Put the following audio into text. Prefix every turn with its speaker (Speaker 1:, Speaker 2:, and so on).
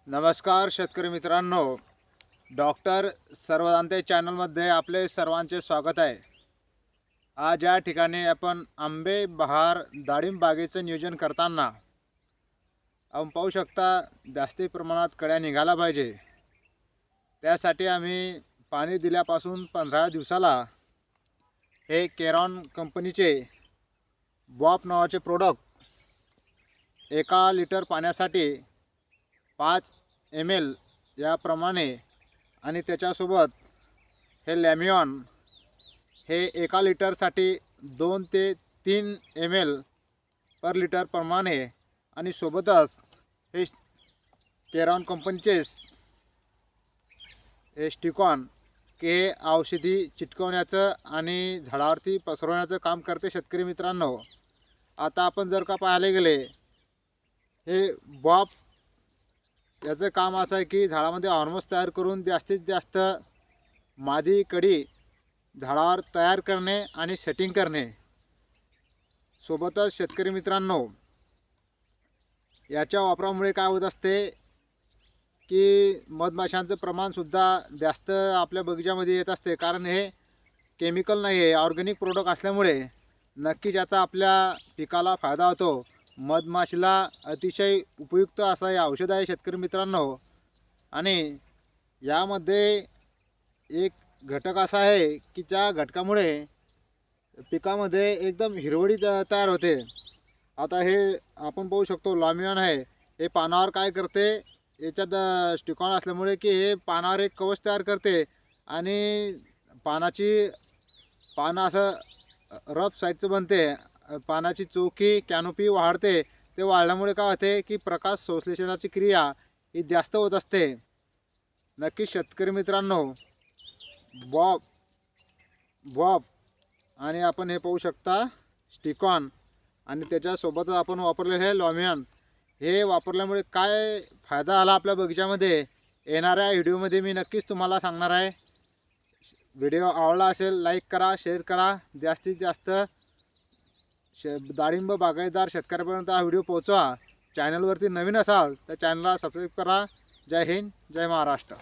Speaker 1: नमस्कार शेतकरी मित्रांनो, डॉक्टर सर्वदांते चॅनलमध्ये आपले सर्वांचे स्वागत आहे। आज या ठिकाणी आपण आंबे बहार डाळिंब बागेचं नियोजन करताना आपण पाहू शकता जास्ती प्रमाणात कळ्या निघाला पाहिजे। त्यासाठी आम्ही पाणी दिल्यापासून 15 दिवसाला हे केरॉन कंपनीचे बॉप नावाचे प्रोडक्ट 1 लिटर पाण्यासाठी 5 ml याप्रमाणे आणि त्याच्यासोबत हे लॅमियॉन हे 1 लिटरसाठी 2 ते 3 ml पर लिटर प्रमाणे आणि सोबतच हे केरॉन कंपनीचे हे स्टिकॉन के औषधी चिटकवण्याचं आणि झाडावरती पसरवण्याचं काम करते। शेतकरी मित्रांनो, आता आपण जर का पाहायला गेले हे बॉप याचं काम असं आहे की झाडामध्ये हार्मोन्स तयार करून जास्तीत जास्त मादी कडी झाडावर तयार करणे आणि सेटिंग करणे। सोबतच शेतकरी मित्रांनो, याच्या वापरामुळे काय होत असते की मधमाशांचं प्रमाणसुद्धा जास्त आपल्या बगीचामध्ये येत असते, कारण हे केमिकल नाही आहे, ऑर्गॅनिक प्रोडक्ट असल्यामुळे नक्कीच याचा आपल्या पिकाला फायदा होतो। मधमाशीला अतिशय उपयुक्त असं हे औषध आहे शेतकरी मित्रांनो। आणि यामध्ये एक घटक असा आहे की त्या घटकामुळे पिकामध्ये एकदम हिरवळी तयार होते। आता हे आपण पाहू शकतो लॅमियॉन आहे, हे पानावर काय करते, याच्यात स्टिकॉन असल्यामुळे की हे पानावर एक कवच तयार करते आणि पानं असं रफ साईडचं बनते, पानाची चोखी कॅनोपी वाढते। ते वाढल्यामुळे काय होते की प्रकाश संश्लेषणाची क्रिया ही जास्त होत असते। नक्की शेतकरी मित्रांनो, बॉप बॉप आणि आपण हे पाहू शकता स्टिकॉन आणि त्याच्यासोबत आपण वापरलेलं हे लॅमियॉन, हे वापरल्यामुळे काय फायदा आला आपल्या बगीचामध्ये येणाऱ्या व्हिडिओमध्ये मी नक्कीच तुम्हाला सांगणार आहे। व्हिडिओ आवडला असेल लाईक करा, शेअर करा, जास्तीत जास्त डाळिंब बागायतदार शेतकऱ्यापर्यंत हा व्हिडिओ पोहोचवा। चॅनलवरती नवीन असाल तर चॅनलला सबस्क्राईब करा। जय हिंद, जय महाराष्ट्र।